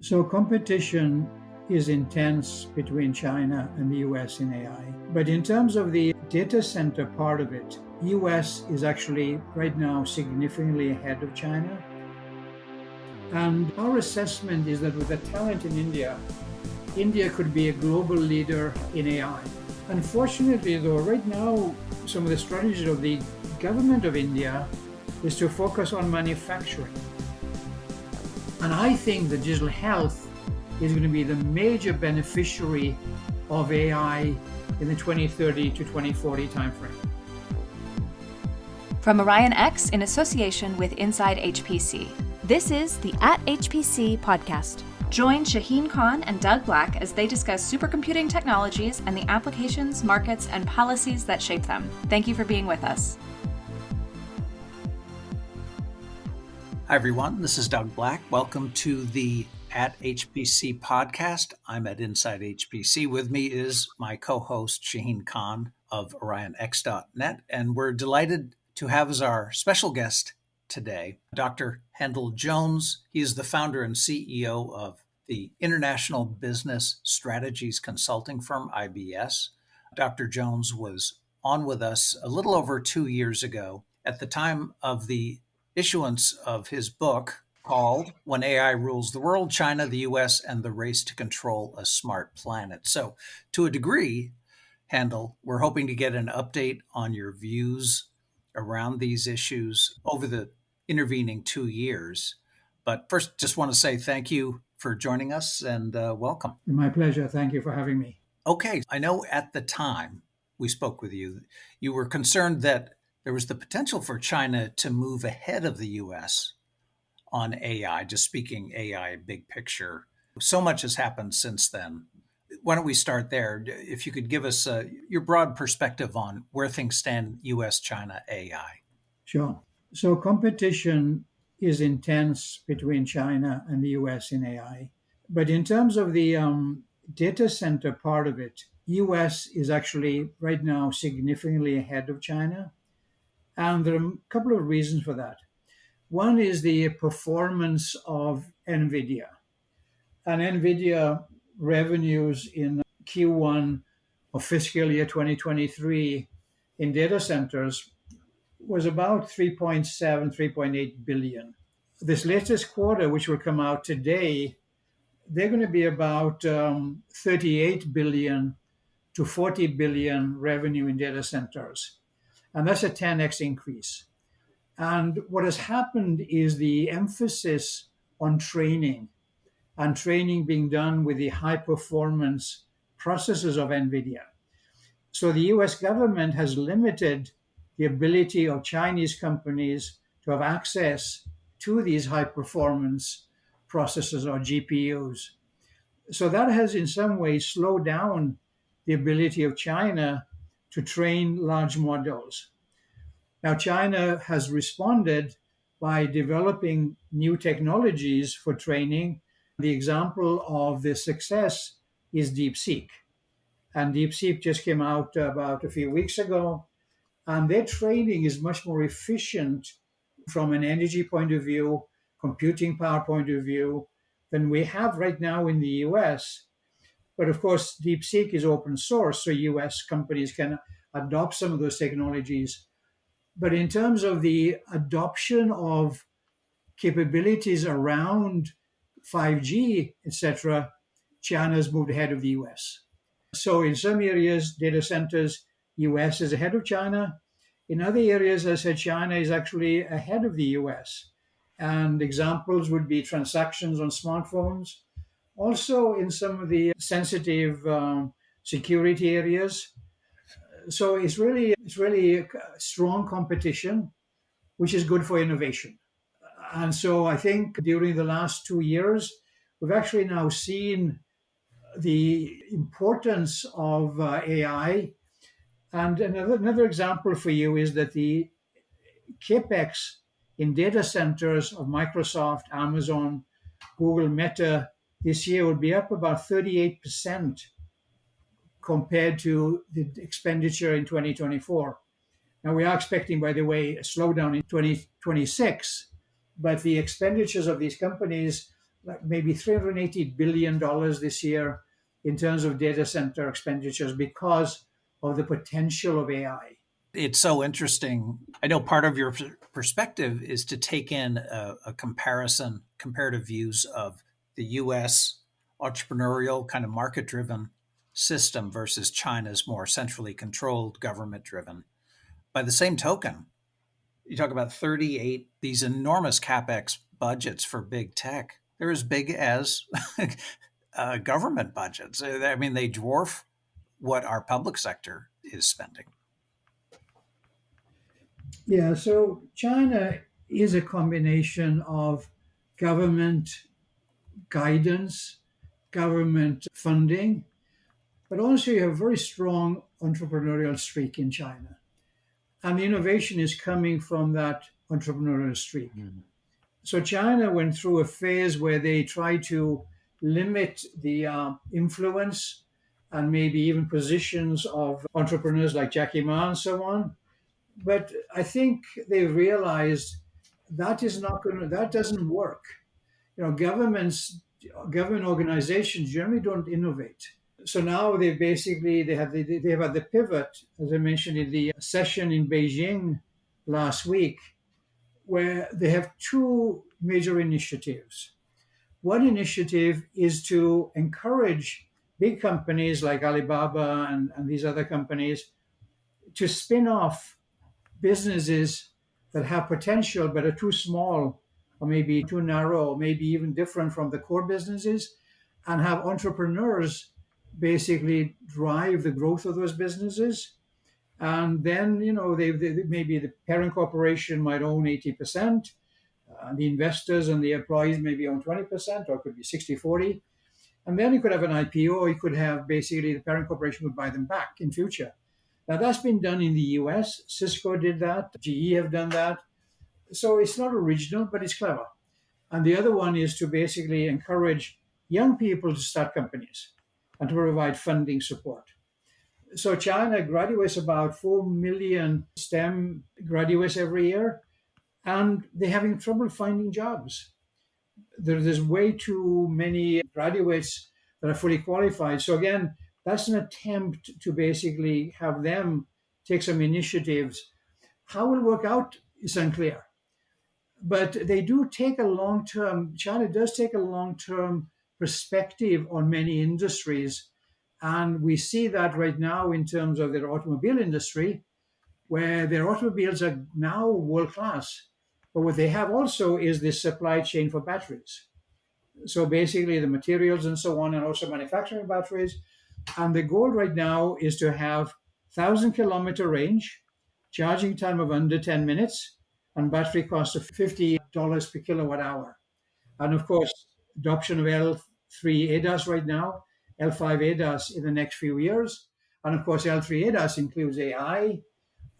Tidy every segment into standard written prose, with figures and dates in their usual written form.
So competition is intense between China and the US in AI. But in terms of the data center part of it, US is actually right now significantly ahead of China. And our assessment is that with the talent in India, India could be a global leader in AI. Unfortunately, though, right now, some of the strategies of the government of India is to focus on manufacturing. And I think that digital health is going to be the major beneficiary of AI in the 2030 to 2040 timeframe. From Orion X in association with Inside HPC, this is the At HPC podcast. Join Shaheen Khan and Doug Black as they discuss supercomputing technologies and the applications, markets, and policies that shape them. Thank you for being with us. Hi, everyone. This is Doug Black. Welcome to the At HPC podcast. I'm at Inside HPC. With me is my co-host, Shaheen Khan of OrionX.net, and we're delighted to have as our special guest today, Dr. Handel Jones. He is the founder and CEO of the International Business Strategies Consulting firm, IBS. Dr. Jones was on with us a little over 2 years ago at the time of the issuance of his book called When AI Rules the World, China, the US, and the Race to Control a Smart Planet. So to a degree, Handel, we're hoping to get an update on your views around these issues over the intervening 2 years. But first, just want to say thank you for joining us and welcome. My pleasure. Thank you for having me. Okay, I know at the time we spoke with you, you were concerned that there was the potential for China to move ahead of the US on AI, just speaking AI big picture. So much has happened since then. Why don't we start there? If you could give us your broad perspective on where things stand, US, China, AI. Sure. So competition is intense between China and the US in AI. But in terms of the data center part of it, US is actually right now significantly ahead of China. And there are a couple of reasons for that. One is the performance of NVIDIA. And NVIDIA revenues in Q1 of fiscal year 2023 in data centers was about 3.7, 3.8 billion. This latest quarter, which will come out today, they're going to be about 38 billion to 40 billion revenue in data centers. And that's a 10x increase. And what has happened is the emphasis on training and training being done with the high performance processors of NVIDIA. So the US government has limited the ability of Chinese companies to have access to these high performance processors or GPUs. So that has in some ways slowed down the ability of China to train large models. Now, China has responded by developing new technologies for training. The example of this success is DeepSeek. And DeepSeek just came out about a few weeks ago. And their training is much more efficient from an energy point of view, computing power point of view, than we have right now in the US. But of course, DeepSeek is open source, so US companies can adopt some of those technologies. But in terms of the adoption of capabilities around 5G, etc., China's moved ahead of the US. So in some areas, data centers, US is ahead of China. In other areas, as I said, China is actually ahead of the US. And examples would be transactions on smartphones. Also in some of the sensitive security areas. So it's really strong competition, which is good for innovation. And so I think during the last 2 years, we've actually now seen the importance of AI. And another example for you is that the capex in data centers of Microsoft, Amazon, Google, Meta this year will be up about 38% compared to the expenditure in 2024. Now, we are expecting, by the way, a slowdown in 2026, but the expenditures of these companies like maybe $380 billion this year in terms of data center expenditures because of the potential of AI. It's so interesting. I know part of your perspective is to take in a comparative views of the US entrepreneurial kind of market driven system versus China's more centrally controlled government driven. By the same token, you talk about 38, these enormous capex budgets for big tech. They're as big as government budgets. I mean, they dwarf what our public sector is spending. Yeah, so China is a combination of government guidance, government funding, but also you have a very strong entrepreneurial streak in China. And the innovation is coming from that entrepreneurial streak. Mm. So China went through a phase where they tried to limit the influence and maybe even positions of entrepreneurs like Jackie Ma and so on. But I think they realized that doesn't work. Government organizations generally don't innovate. So now they have had the pivot, as I mentioned in the session in Beijing last week, where they have two major initiatives. One initiative is to encourage big companies like Alibaba and these other companies to spin off businesses that have potential but are too small or maybe too narrow, maybe even different from the core businesses, and have entrepreneurs basically drive the growth of those businesses. And then, maybe the parent corporation might own 80%, the investors and the employees maybe own 20%, or it could be 60-40. And then you could have an IPO, you could have basically the parent corporation would buy them back in future. Now that's been done in the US. Cisco did that, GE have done that. So it's not original, but it's clever. And the other one is to basically encourage young people to start companies and to provide funding support. So China graduates about 4 million STEM graduates every year, and they're having trouble finding jobs. There's way too many graduates that are fully qualified. So again, that's an attempt to basically have them take some initiatives. How it will work out is unclear. But they do take China does take a long-term perspective on many industries. And we see that right now in terms of their automobile industry, where their automobiles are now world class. But what they have also is this supply chain for batteries. So basically the materials and so on, and also manufacturing batteries. And the goal right now is to have 1,000-kilometer range, charging time of under 10 minutes, and battery cost of $50 per kilowatt hour. And of course, adoption of L3 ADAS right now, L5 ADAS in the next few years. And of course, L3 ADAS includes AI.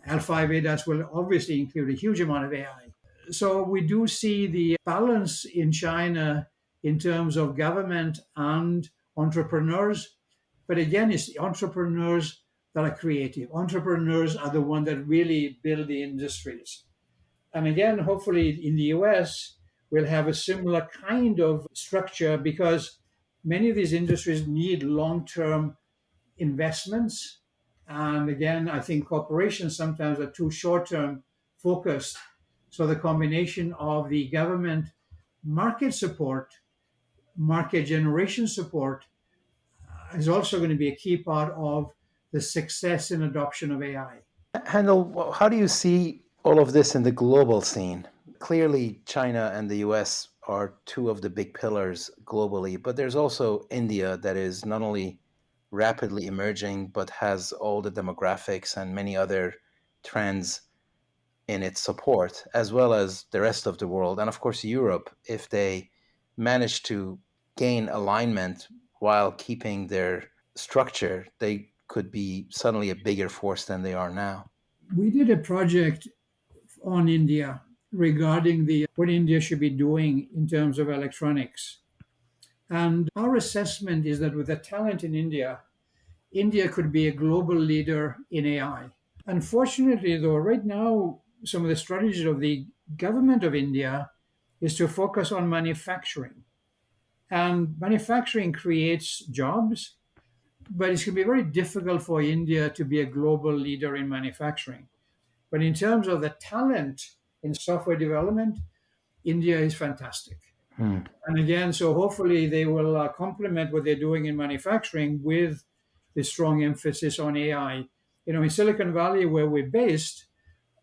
L5 ADAS will obviously include a huge amount of AI. So we do see the balance in China in terms of government and entrepreneurs. But again, it's the entrepreneurs that are creative. Entrepreneurs are the ones that really build the industries. And again, hopefully in the US, we'll have a similar kind of structure because many of these industries need long-term investments. And again, I think corporations sometimes are too short-term focused. So the combination of the government market support, market generation support is also going to be a key part of the success and adoption of AI. Handel, how do you see all of this in the global scene? Clearly, China and the US are two of the big pillars globally, but there's also India that is not only rapidly emerging, but has all the demographics and many other trends in its support, as well as the rest of the world. And of course, Europe, if they manage to gain alignment while keeping their structure, they could be suddenly a bigger force than they are now. We did a project on India regarding what India should be doing in terms of electronics. And our assessment is that with the talent in India, India could be a global leader in AI. Unfortunately, though, right now, some of the strategies of the government of India is to focus on manufacturing. And manufacturing creates jobs, but it's going to be very difficult for India to be a global leader in manufacturing. But in terms of the talent in software development, India is fantastic. Hmm. And again, so hopefully they will complement what they're doing in manufacturing with the strong emphasis on AI. In Silicon Valley, where we're based,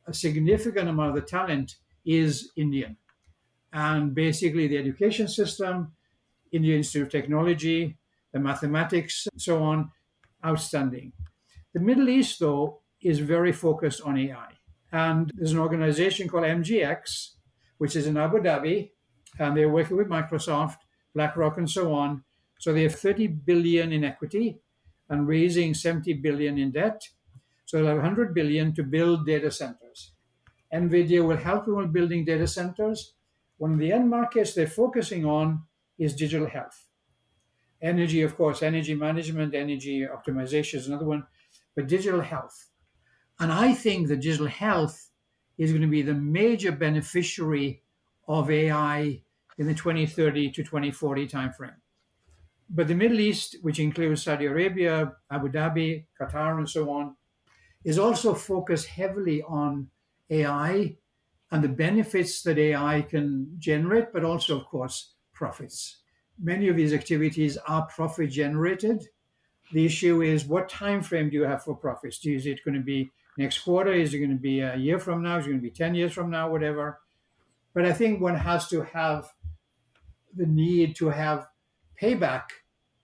a significant amount of the talent is Indian. And basically, the education system, Indian Institute of Technology, the mathematics, so on, outstanding. The Middle East, though, is very focused on AI. And there's an organization called MGX, which is in Abu Dhabi, and they're working with Microsoft, BlackRock, and so on. So they have 30 billion in equity and raising 70 billion in debt. So they'll have 100 billion to build data centers. NVIDIA will help them with building data centers. One of the end markets they're focusing on is digital health. Energy, of course, energy management, energy optimization is another one, but digital health. And I think that digital health is going to be the major beneficiary of AI in the 2030 to 2040 timeframe. But the Middle East, which includes Saudi Arabia, Abu Dhabi, Qatar, and so on, is also focused heavily on AI and the benefits that AI can generate, but also, of course, profits. Many of these activities are profit generated. The issue is, what time frame do you have for profits? Is it going to be next quarter? Is it going to be a year from now? Is it going to be 10 years from now? Whatever. But I think one has to have the need to have payback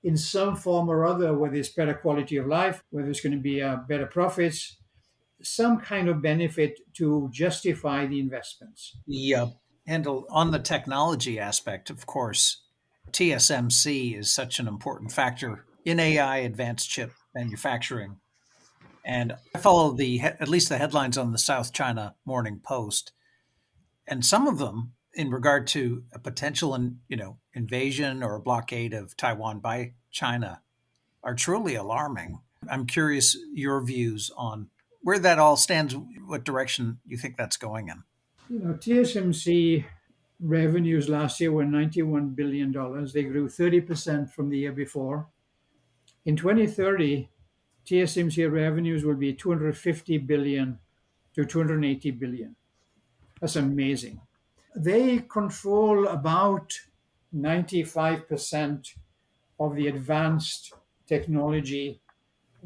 in some form or other, whether it's better quality of life, whether it's going to be better profits, some kind of benefit to justify the investments. Yeah. Handel, on the technology aspect, of course, TSMC is such an important factor in AI advanced chip manufacturing. And I follow at least the headlines on the South China Morning Post, and some of them in regard to a potential invasion or a blockade of Taiwan by China are truly alarming. I'm curious your views on where that all stands, what direction you think that's going in. TSMC revenues last year were $91 billion. They grew 30% from the year before. In 2030, TSMC revenues will be 250 billion to 280 billion. That's amazing. They control about 95% of the advanced technology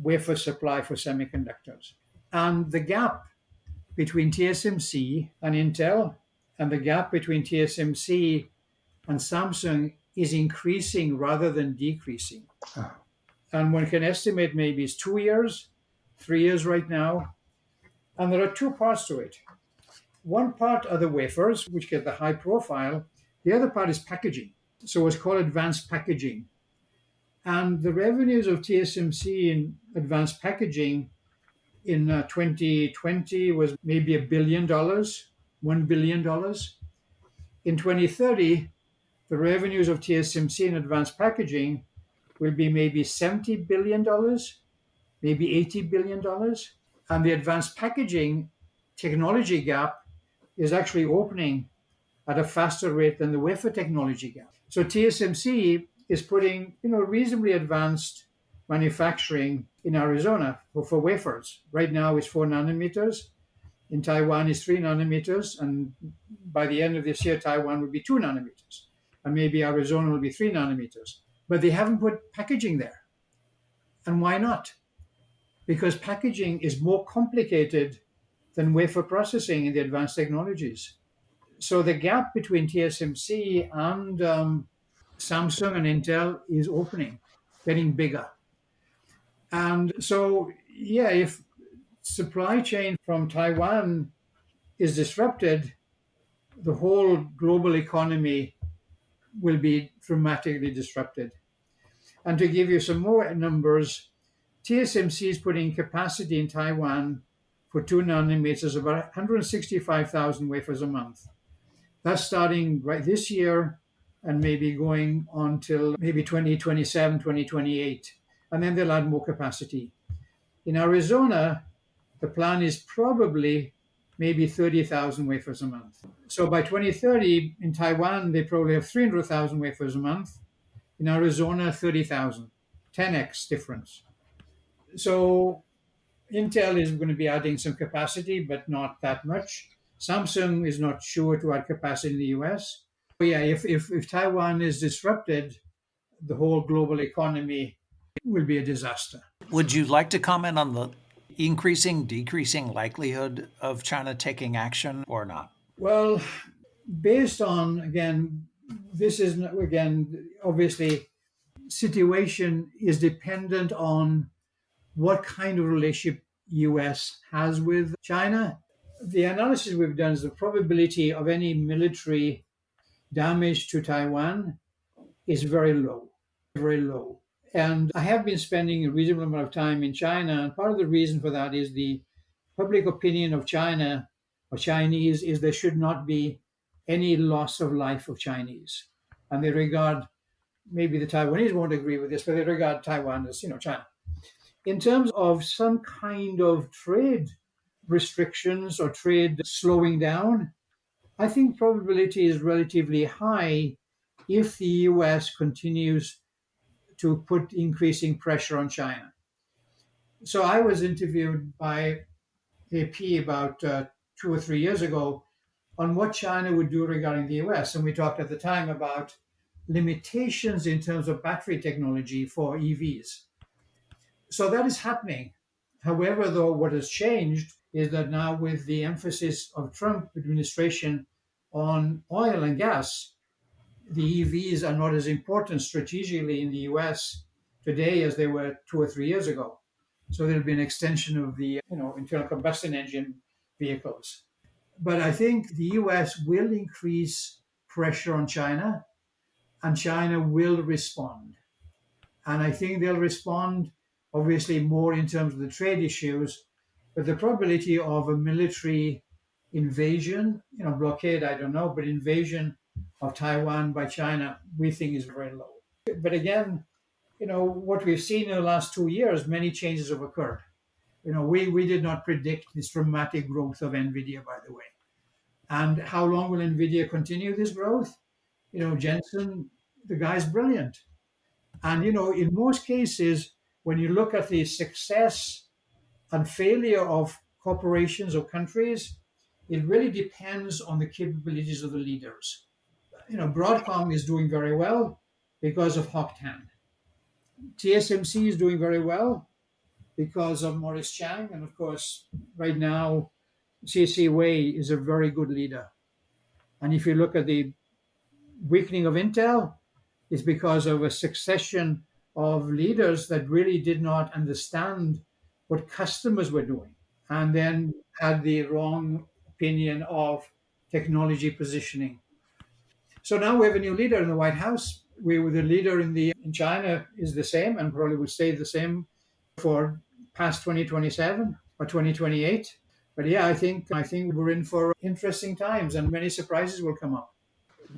wafer supply for semiconductors. And the gap between TSMC and Intel and the gap between TSMC and Samsung is increasing rather than decreasing. And one can estimate maybe it's 2 years, 3 years right now. And there are two parts to it. One part are the wafers, which get the high profile. The other part is packaging. So it's called advanced packaging. And the revenues of TSMC in advanced packaging in 2020 was maybe $1 billion, $1 billion. In 2030, the revenues of TSMC in advanced packaging will be maybe $70 billion, maybe $80 billion. And the advanced packaging technology gap is actually opening at a faster rate than the wafer technology gap. So TSMC is putting, reasonably advanced manufacturing in Arizona for wafers. Right now it's 4 nanometers. In Taiwan is 3 nanometers. And by the end of this year, Taiwan will be 2 nanometers. And maybe Arizona will be 3 nanometers. But they haven't put packaging there. And why not? Because packaging is more complicated than wafer processing in the advanced technologies. So the gap between TSMC and Samsung and Intel is opening, getting bigger. And so, if supply chain from Taiwan is disrupted, the whole global economy will be dramatically disrupted. And to give you some more numbers, TSMC is putting capacity in Taiwan for 2 nanometers, about 165,000 wafers a month. That's starting right this year and maybe going on till maybe 2027, 2028. And then they'll add more capacity. In Arizona, the plan is probably maybe 30,000 wafers a month. So by 2030, in Taiwan, they probably have 300,000 wafers a month. In Arizona, 30,000, 10x difference. So Intel is going to be adding some capacity, but not that much. Samsung is not sure to add capacity in the US. But yeah, if Taiwan is disrupted, the whole global economy will be a disaster. Would you like to comment on the increasing, decreasing likelihood of China taking action or not? Well, based on, again, this is, again, obviously, situation is dependent on what kind of relationship US has with China. The analysis we've done is the probability of any military damage to Taiwan is very low, very low. And I have been spending a reasonable amount of time in China, and part of the reason for that is the public opinion of China or Chinese is there should not be any loss of life of Chinese. And they regard, maybe the Taiwanese won't agree with this, but they regard Taiwan as, China. In terms of some kind of trade restrictions or trade slowing down, I think probability is relatively high if the US continues to put increasing pressure on China. So I was interviewed by AP about 2 or 3 years ago on what China would do regarding the US. And we talked at the time about limitations in terms of battery technology for EVs. So that is happening. However, though, what has changed is that now with the emphasis of Trump administration on oil and gas, the EVs are not as important strategically in the US today as they were 2 or 3 years ago. So there'll be an extension of the internal combustion engine vehicles. But I think the US will increase pressure on China and China will respond. And I think they'll respond obviously more in terms of the trade issues, but the probability of a military invasion, blockade, I don't know, but invasion of Taiwan by China, we think is very low. But again, what we've seen in the last 2 years, many changes have occurred. We did not predict this dramatic growth of NVIDIA, by the way. And how long will NVIDIA continue this growth? Jensen, the guy's brilliant. And, in most cases, when you look at the success and failure of corporations or countries, it really depends on the capabilities of the leaders. Broadcom is doing very well because of Hock Tan. TSMC is doing very well because of Morris Chang. And of course, right now, C.C. Wei is a very good leader. And if you look at the weakening of Intel, it's because of a succession of leaders that really did not understand what customers were doing and then had the wrong opinion of technology positioning. So now we have a new leader in the White House. The leader in China is the same and probably will stay the same for past 2027 or 2028. But yeah, I think we're in for interesting times and many surprises will come up.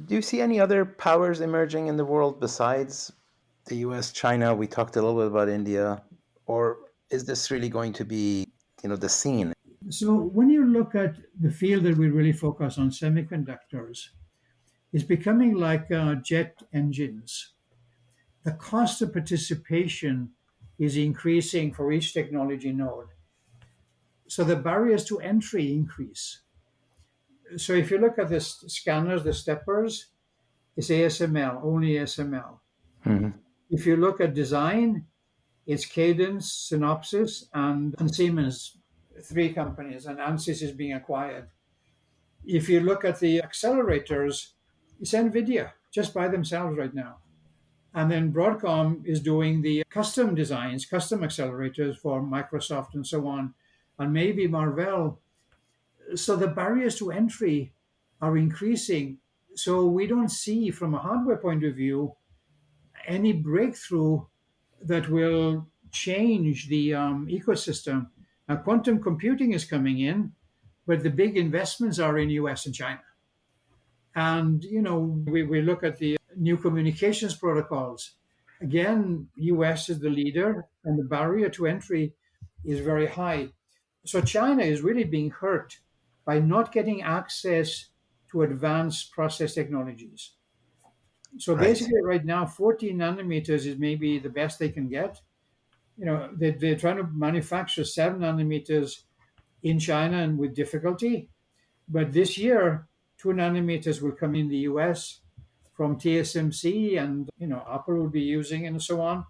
Do you see any other powers emerging in the world besides the US, China? We talked a little bit about India. Or is this really going to be, the scene? So when you look at the field that we really focus on, semiconductors, it's becoming like jet engines. The cost of participation is increasing for each technology node. So the barriers to entry increase. So if you look at the scanners, the steppers, it's ASML, only ASML. Mhm. If you look at design, it's Cadence, Synopsys, and Siemens, three companies, and Ansys is being acquired. If you look at the accelerators, it's NVIDIA just by themselves right now. And then Broadcom is doing the custom designs, custom accelerators for Microsoft and so on, and maybe Marvell. So the barriers to entry are increasing. So we don't see, from a hardware point of view, any breakthrough that will change the ecosystem. Now, quantum computing is coming in, but the big investments are in US and China. And, we look at the new communications protocols. Again, US is the leader and the barrier to entry is very high. So China is really being hurt by not getting access to advanced process technologies. So Right. basically, right now, 14 nanometers is maybe the best they can get. They're trying to manufacture 7 nanometers in China and with difficulty. But this year, 2 nanometers will come in the US from TSMC, and Apple will be using and so on.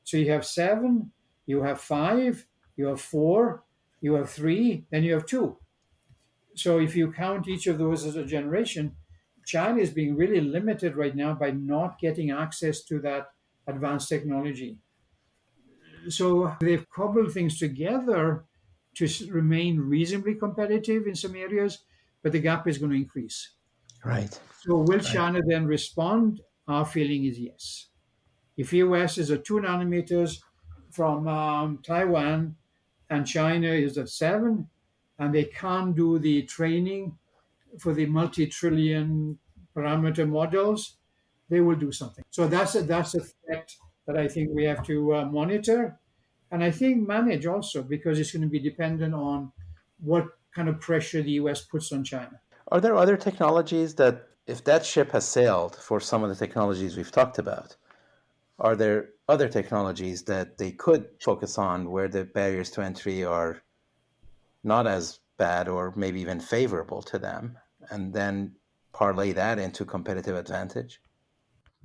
So you have seven, you have five, you have four, you have three, then you have two. So if you count each of those as a generation, China is being really limited right now by not getting access to that advanced technology. So they've cobbled things together to remain reasonably competitive in some areas, but the gap is going to increase. Right. So will Right. China then respond? Our feeling is yes. If US is at 2 nanometers from Taiwan and China is at seven, and they can't do the training for the multi-trillion parameter models, they will do something. So that's a threat that I think we have to monitor, and I think manage also, because it's going to be dependent on what kind of pressure the US puts on China. Are there other technologies that, if that ship has sailed for some of the technologies we've talked about, are there other technologies that they could focus on where the barriers to entry are not as bad or maybe even favorable to them, and then parlay that into competitive advantage?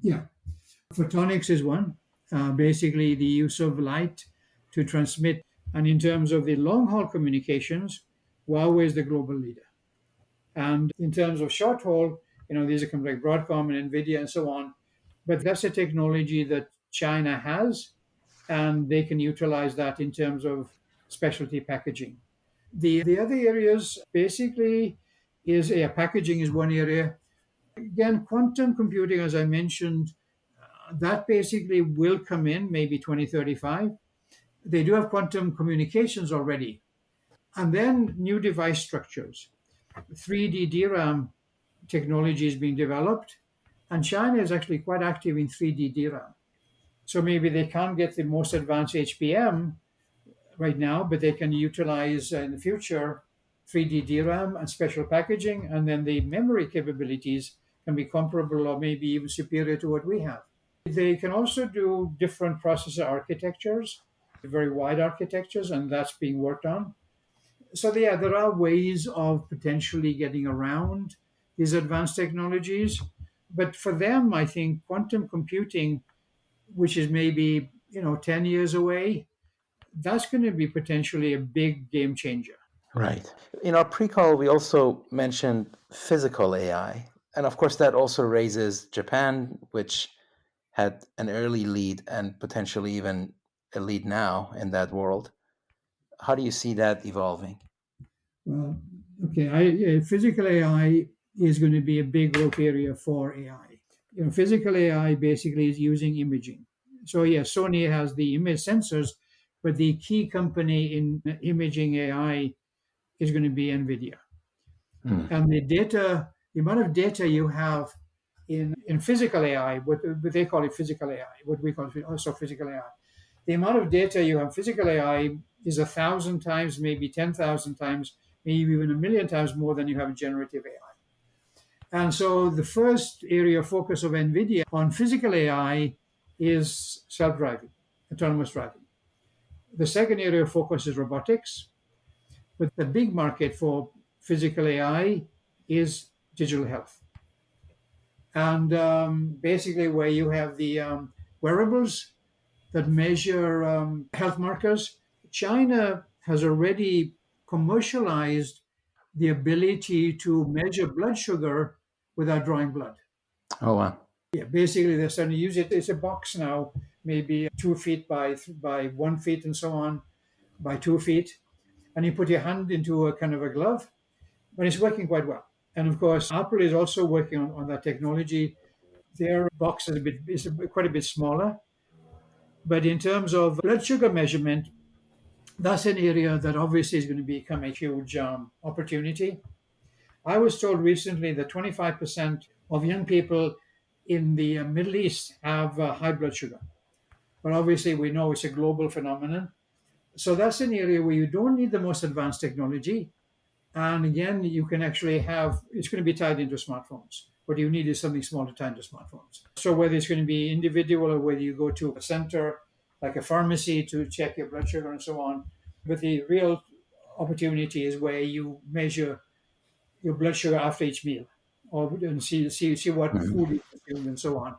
Yeah, photonics is one. Basically, the use of light to transmit. And in terms of the long haul communications, Huawei is the global leader. And in terms of short haul, these are companies like Broadcom and NVIDIA and so on. But that's a technology that China has, and they can utilize that in terms of specialty packaging. The other areas basically is, yeah, packaging is one area. Again, quantum computing, as I mentioned, that basically will come in maybe 2035. They do have quantum communications already. And then new device structures. 3D DRAM technology is being developed, and China is actually quite active in 3D DRAM. So maybe they can't get the most advanced HBM right now, but they can utilize in the future 3D DRAM and special packaging, and then the memory capabilities can be comparable or maybe even superior to what we have. They can also do different processor architectures, very wide architectures, and that's being worked on. So yeah, there are ways of potentially getting around these advanced technologies. But for them, I think quantum computing, which is maybe 10 years away, that's going to be potentially a big game changer. Right. In our pre-call, we also mentioned physical AI. And of course, that also raises Japan, which had an early lead and potentially even a lead now in that world. How do you see that evolving? Well, okay, physical AI is going to be a big growth area for AI. Physical AI basically is using imaging. So yes, Sony has the image sensors, but the key company in imaging AI is going to be NVIDIA. Hmm. And the amount of data you have in physical AI, what they call it physical AI, what we call it also physical AI. The amount of data you have physical AI is 1,000 times, maybe 10,000 times, maybe even 1,000,000 times more than you have in generative AI. And so the first area of focus of NVIDIA on physical AI is self-driving, autonomous driving. The second area of focus is robotics, but the big market for physical AI is digital health. And basically, where you have the wearables that measure health markers, China has already commercialized the ability to measure blood sugar without drawing blood. Oh, wow. Yeah, basically, they're starting to use it. It's a box now, maybe 2 feet by 1 feet and so on, by 2 feet. And you put your hand into a kind of a glove, but it's working quite well. And of course, Apple is also working on that technology. Their box is quite a bit smaller. But in terms of blood sugar measurement, that's an area that obviously is going to become a huge opportunity. I was told recently that 25% of young people in the Middle East have high blood sugar. But obviously, we know it's a global phenomenon. So that's an area where you don't need the most advanced technology. And again, you can actually have, it's going to be tied into smartphones, What you need is something small to tie into smartphones. So whether it's going to be individual or whether you go to a center like a pharmacy to check your blood sugar and so on, but the real opportunity is where you measure your blood sugar after each meal, or and see what food you consumed and so on.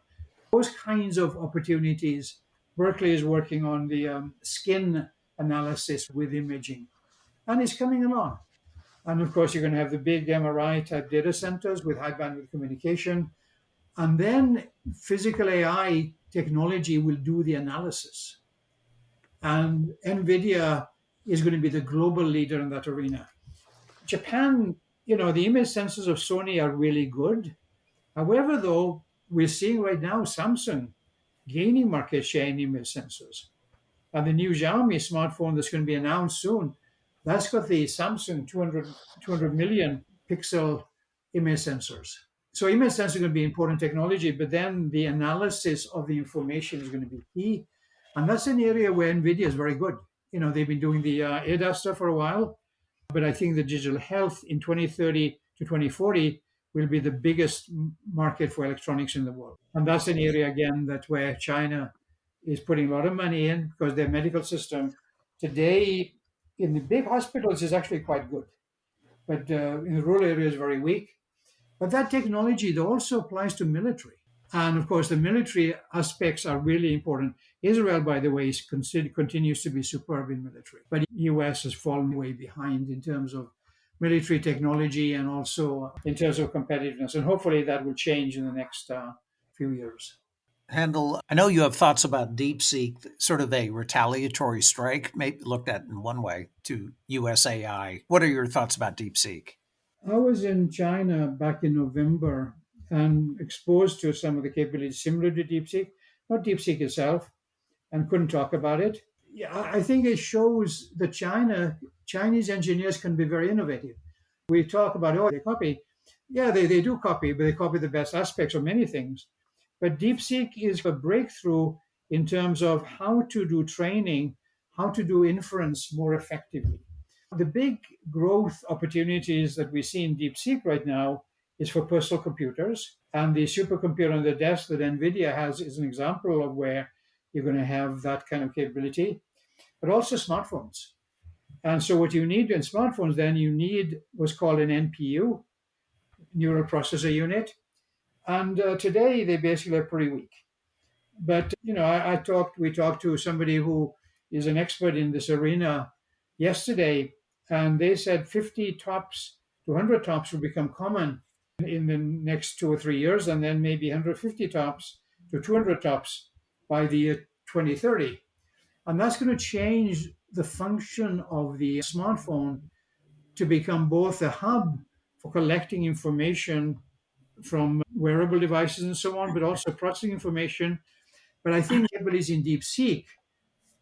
Those kinds of opportunities. Berkeley is working on the skin analysis with imaging, and it's coming along. And of course, you're going to have the big MRI type data centers with high bandwidth communication. And then physical AI technology will do the analysis. And NVIDIA is going to be the global leader in that arena. Japan, the image sensors of Sony are really good. However, though, we're seeing right now Samsung gaining market share in image sensors. And the new Xiaomi smartphone that's going to be announced soon, that's got the Samsung 200 million pixel image sensors. So image sensors are going to be important technology, but then the analysis of the information is going to be key. And that's an area where NVIDIA is very good. They've been doing the ADAS stuff for a while, but I think the digital health in 2030 to 2040 will be the biggest market for electronics in the world. And that's an area, again, that's where China is putting a lot of money in because their medical system today in the big hospitals is actually quite good, but in the rural areas, very weak. But that technology also applies to military. And of course, the military aspects are really important. Israel, by the way, continues to be superb in military, but the US has fallen way behind in terms of military technology and also in terms of competitiveness. And hopefully that will change in the next few years. Handel, I know you have thoughts about DeepSeek, sort of a retaliatory strike, maybe looked at in one way, to USAI. What are your thoughts about DeepSeek? I was in China back in November and exposed to some of the capabilities similar to DeepSeek, not DeepSeek itself, and couldn't talk about it. Yeah, I think it shows that Chinese engineers can be very innovative. We talk about, they copy. Yeah, they do copy, but they copy the best aspects of many things. But DeepSeek is a breakthrough in terms of how to do training, how to do inference more effectively. The big growth opportunities that we see in DeepSeek right now is for personal computers. And the supercomputer on the desk that NVIDIA has is an example of where you're going to have that kind of capability, but also smartphones. And so what you need in smartphones, then you need what's called an NPU, neural processor unit. And today they basically are pretty weak. But, we talked to somebody who is an expert in this arena yesterday, and they said 50 tops to 100 tops will become common in the next 2 or 3 years, and then maybe 150 tops to 200 tops by the year 2030. And that's going to change the function of the smartphone to become both a hub for collecting information from wearable devices and so on, but also processing information. But I think capabilities in DeepSeek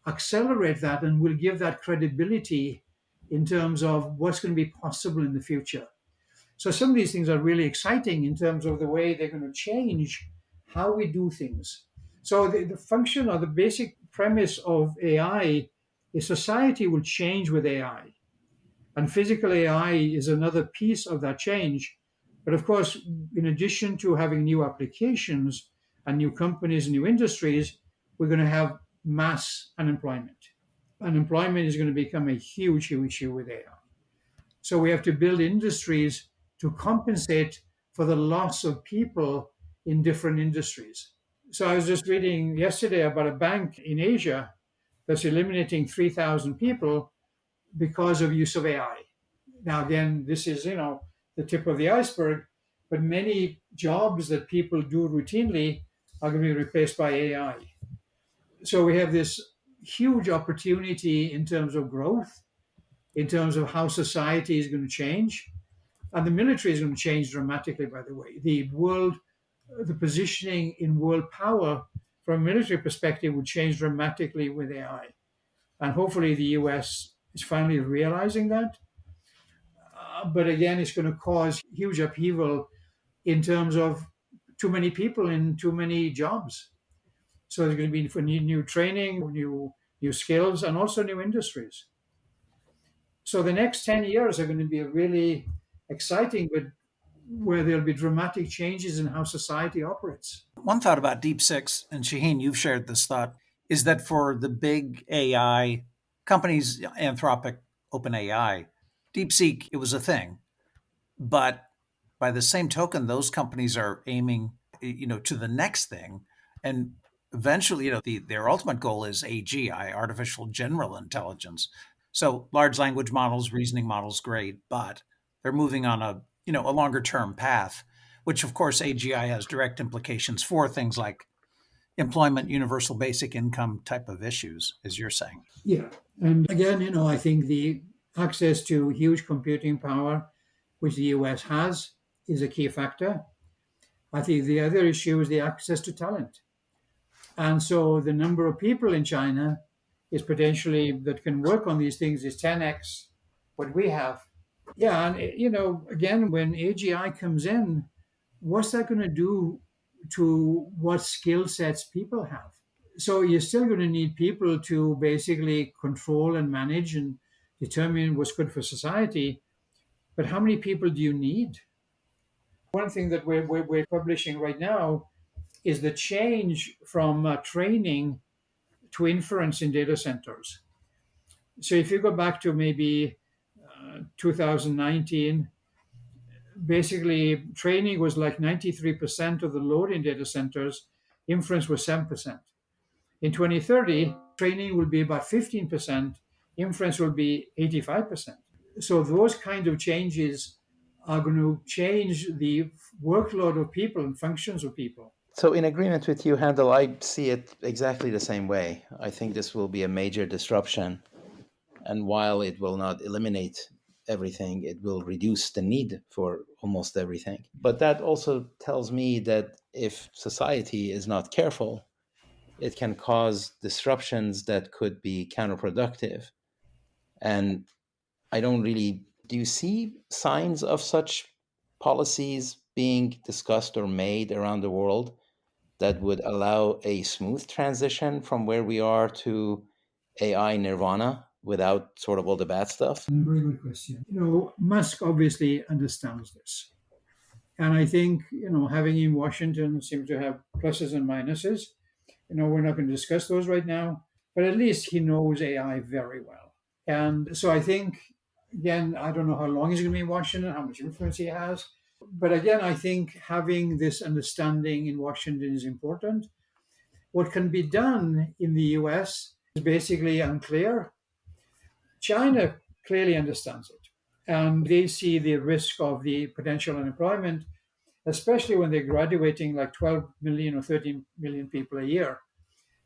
accelerate that and will give that credibility in terms of what's going to be possible in the future. So some of these things are really exciting in terms of the way they're going to change how we do things. So the function or the basic premise of AI is society will change with AI. And physical AI is another piece of that change. But of course, in addition to having new applications and new companies and new industries, we're going to have mass unemployment. Unemployment is going to become a huge issue with AI. So we have to build industries to compensate for the loss of people in different industries. So I was just reading yesterday about a bank in Asia that's eliminating 3,000 people because of use of AI. Now, again, this is, the tip of the iceberg, but many jobs that people do routinely are going to be replaced by AI. So we have this huge opportunity in terms of growth, in terms of how society is going to change. And the military is going to change dramatically, by the way. The positioning in world power from a military perspective would change dramatically with AI. And hopefully the US is finally realizing that. But again, it's going to cause huge upheaval in terms of too many people in too many jobs. So there's going to be for new training, new skills, and also new industries. So the next 10 years are going to be really exciting, but where there'll be dramatic changes in how society operates. One thought about Deep Six, and Shaheen, you've shared this thought, is that for the big AI companies, Anthropic, OpenAI, DeepSeek, it was a thing. But by the same token, those companies are aiming, to the next thing. And eventually, their ultimate goal is AGI, artificial general intelligence. So large language models, reasoning models, great, but they're moving on a longer term path, which of course AGI has direct implications for things like employment, universal basic income type of issues, as you're saying. Yeah. And again, I think the access to huge computing power, which the US has, is a key factor. I think the other issue is the access to talent. And so the number of people in China is potentially that can work on these things is 10x what we have. Yeah. And, again, when AGI comes in, what's that going to do to what skill sets people have? So you're still going to need people to basically control and manage and determine what's good for society. But how many people do you need? One thing that we're publishing right now is the change from training to inference in data centers. So if you go back to maybe 2019, basically training was like 93% of the load in data centers, inference was 7%. In 2030, training will be about 15%, inference will be 85%. So those kind of changes are going to change the workload of people and functions of people. So, in agreement with you, Handel, I see it exactly the same way. I think this will be a major disruption. And while it will not eliminate everything, it will reduce the need for almost everything. But that also tells me that if society is not careful, it can cause disruptions that could be counterproductive. And I don't really, do you see signs of such policies being discussed or made around the world that would allow a smooth transition from where we are to AI nirvana without sort of all the bad stuff? Very good question. Musk obviously understands this. And I think, having in Washington seems to have pluses and minuses. We're not going to discuss those right now, but at least he knows AI very well. And so I think, again, I don't know how long he's going to be in Washington, how much influence he has. But again, I think having this understanding in Washington is important. What can be done in the US is basically unclear. China clearly understands it, and they see the risk of the potential unemployment, especially when they're graduating like 12 million or 13 million people a year.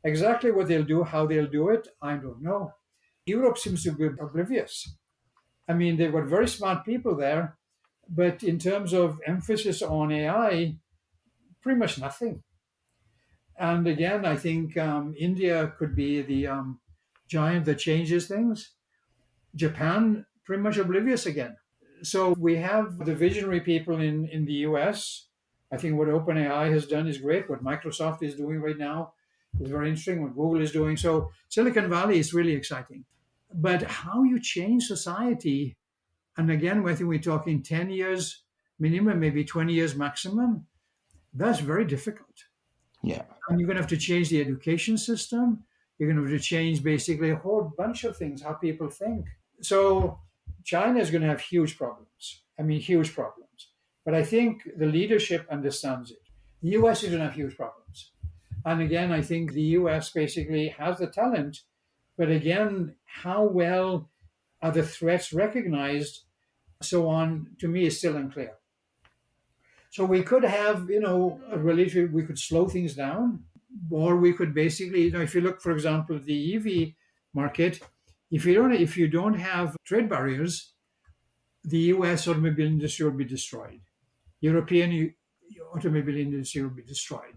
Exactly what they'll do, how they'll do it, I don't know. Europe seems to be oblivious. I mean, they've got very smart people there, but in terms of emphasis on AI, pretty much nothing. And again, I think India could be the giant that changes things. Japan, pretty much oblivious again. So we have the visionary people in the US. I think what OpenAI has done is great. What Microsoft is doing right now is very interesting. What Google is doing. So Silicon Valley is really exciting. But how you change society, and again, I think we're talking 10 years minimum, maybe 20 years maximum, that's very difficult. Yeah. And you're going to have to change the education system. You're going to have to change basically a whole bunch of things, how people think. So China is going to have huge problems. I mean, huge problems. But I think the leadership understands it. The US is going to have huge problems. And again, I think the US basically has the talent. But again, how well are the threats recognized? So on, to me, is still unclear. So we could have, we could slow things down, or we could basically, if you look, for example, at the EV market, if you don't have trade barriers, the US automobile industry will be destroyed. European automobile industry will be destroyed.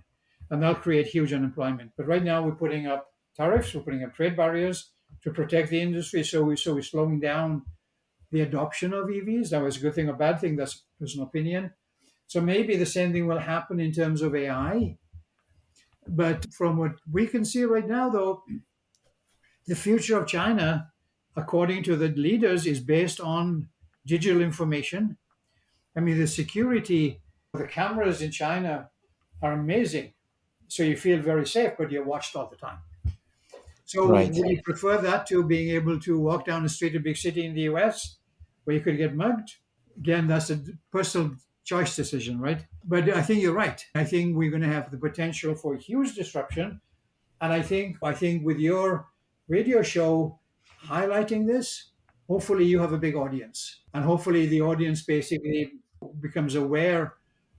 And that'll create huge unemployment. But right now we're putting up tariffs, we're putting up trade barriers to protect the industry. So we're slowing down the adoption of EVs. That was a good thing or bad thing, that's personal opinion. So maybe the same thing will happen in terms of AI. But from what we can see right now, though, the future of China, according to the leaders, is based on digital information. I mean, the security, the cameras in China are amazing. So you feel very safe, but you're watched all the time. So Right. would you prefer that to being able to walk down the street of a big city in the US where you could get mugged? Again, that's a personal choice decision, right? But I think you're right. I think we're going to have the potential for huge disruption. And I think with your radio show highlighting this, hopefully you have a big audience. And hopefully the audience basically becomes aware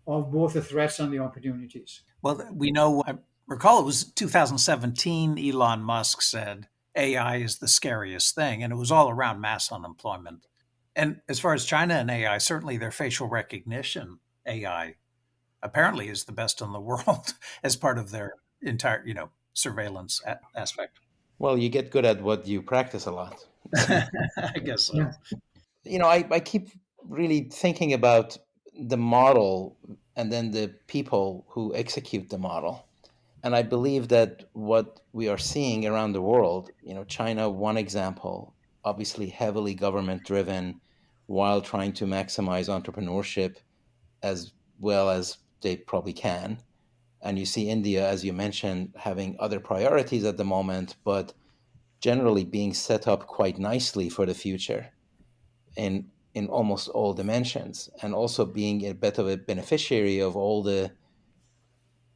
of both the threats and the opportunities. Well, we know, I recall it was 2017, Elon Musk said AI is the scariest thing, and it was all around mass unemployment. And as far as China and AI, certainly their facial recognition AI apparently is the best in the world as part of their entire, surveillance aspect. Well, you get good at what you practice a lot. I guess so. Yeah. I keep really thinking about the model and then the people who execute the model. And I believe that what we are seeing around the world, China, one example, obviously heavily government driven while trying to maximize entrepreneurship as well as they probably can. And you see India, as you mentioned, having other priorities at the moment, but generally being set up quite nicely for the future in almost all dimensions, and also being a bit of a beneficiary of all the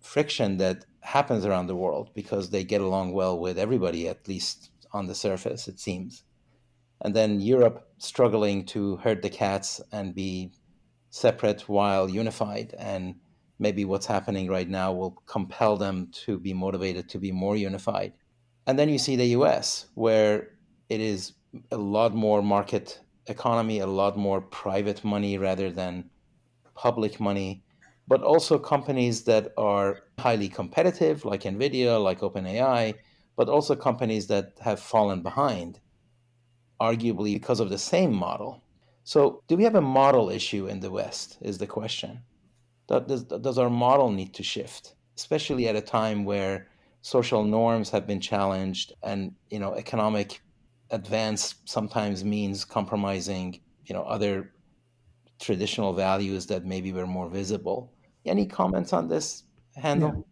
friction that happens around the world because they get along well with everybody, at least on the surface, it seems. And then Europe struggling to herd the cats and be separate while unified. And maybe what's happening right now will compel them to be motivated to be more unified. And then you see the US, where it is a lot more market economy, a lot more private money rather than public money, but also companies that are highly competitive, like NVIDIA, like OpenAI, but also companies that have fallen behind, arguably because of the same model. So, do we have a model issue in the West? Is the question. Does our model need to shift, especially at a time where social norms have been challenged and economic advance sometimes means compromising other traditional values that maybe were more visible. Any comments on this, Yeah. Handel?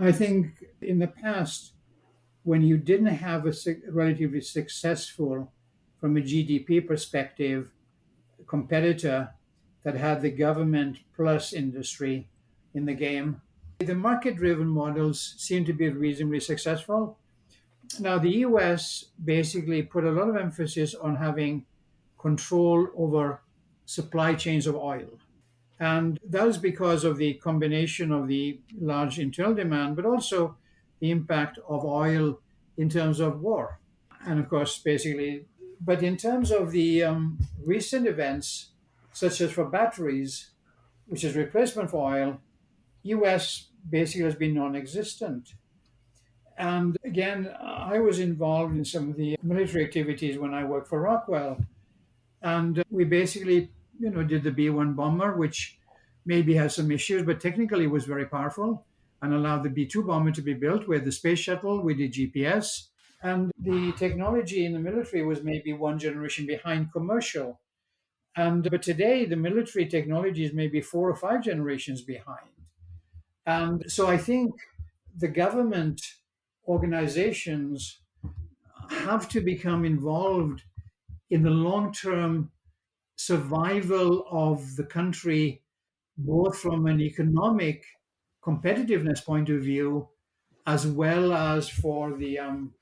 I think in the past, when you didn't have a relatively successful, from a GDP perspective, competitor that had the government plus industry in the game, the market driven models seem to be reasonably successful. Now, the US basically put a lot of emphasis on having control over supply chains of oil. And that was because of the combination of the large internal demand, but also the impact of oil in terms of war. And of course, basically, but in terms of the recent events, such as for batteries, which is replacement for oil, US basically has been non-existent. And again, I was involved in some of the military activities when I worked for Rockwell. And we basically, did the B-1 bomber, which maybe has some issues, but technically was very powerful and allowed the B-2 bomber to be built with the space shuttle, with the GPS. And the technology in the military was maybe one generation behind commercial. And but today the military technology is maybe 4 or 5 generations behind. And so I think the government organizations have to become involved in the long-term survival of the country, both from an economic competitiveness point of view, as well as for the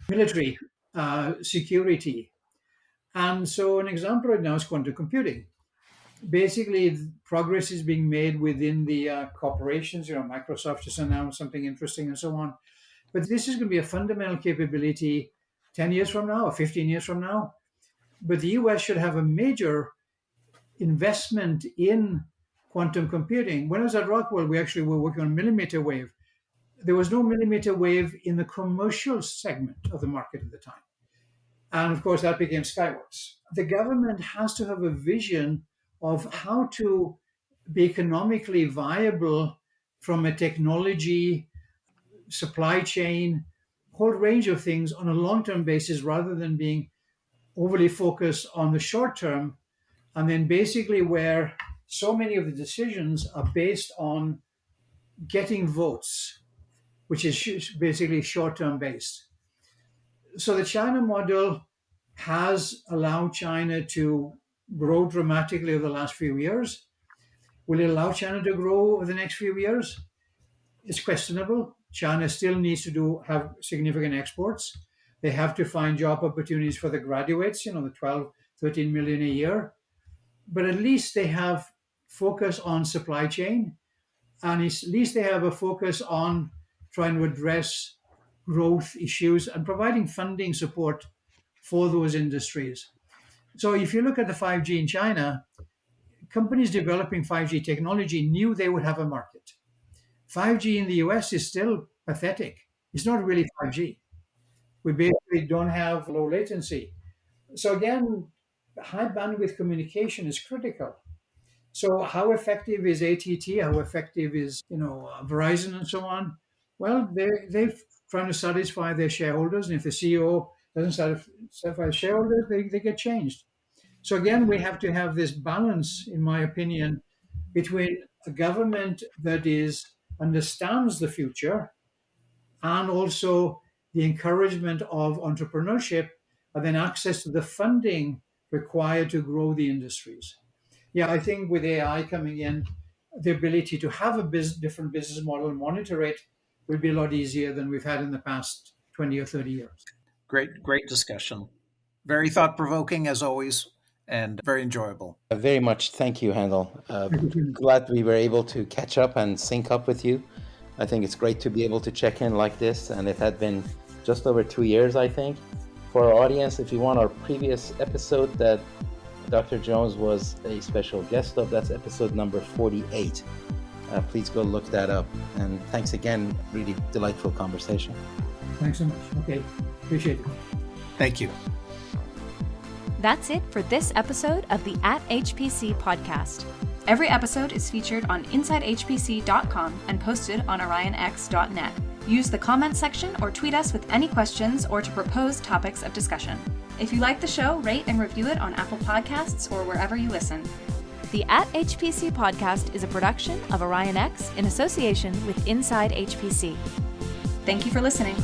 military security. And so, an example right now is quantum computing. Basically, progress is being made within the corporations. Microsoft just announced something interesting and so on. But this is going to be a fundamental capability 10 years from now or 15 years from now. But the US should have a major investment in quantum computing. When I was at Rockwell, we actually were working on millimeter wave. There was no millimeter wave in the commercial segment of the market at the time. And of course, that became Skyworks. The government has to have a vision of how to be economically viable from a technology, supply chain, whole range of things on a long term basis rather than being overly focused on the short term. And then basically, where so many of the decisions are based on getting votes, which is basically short-term based. So the China model has allowed China to grow dramatically over the last few years. Will it allow China to grow over the next few years? It's questionable. China still needs to have significant exports. They have to find job opportunities for the graduates, the 12, 13 million a year. But at least they have focus on supply chain, and at least they have a focus on trying to address growth issues and providing funding support for those industries. So if you look at the 5G in China, companies developing 5G technology knew they would have a market. 5G in the US is still pathetic. It's not really 5G. We basically don't have low latency. So again, high bandwidth communication is critical. So how effective is AT&T? How effective is Verizon and so on? Well, they're trying to satisfy their shareholders, and if the CEO doesn't satisfy the shareholders, they get changed. So again, we have to have this balance, in my opinion, between a government that understands the future and also the encouragement of entrepreneurship and then access to the funding required to grow the industries. Yeah, I think with AI coming in, the ability to have a different business model and monitor it will be a lot easier than we've had in the past 20 or 30 years. Great discussion. Very thought-provoking, as always, and very enjoyable. Very much. Thank you, Handel. Glad we were able to catch up and sync up with you. I think it's great to be able to check in like this, and it had been just over 2 years, I think. For our audience, if you want our previous episode that Dr. Jones was a special guest of, that's episode number 48. Please go look that up. And thanks again. Really delightful conversation. Thanks so much. Okay. Appreciate it. Thank you. That's it for this episode of the At HPC podcast. Every episode is featured on InsideHPC.com and posted on OrionX.net. Use the comment section or tweet us with any questions or to propose topics of discussion. If you like the show, rate and review it on Apple Podcasts or wherever you listen. The At HPC podcast is a production of OrionX in association with Inside HPC. Thank you for listening.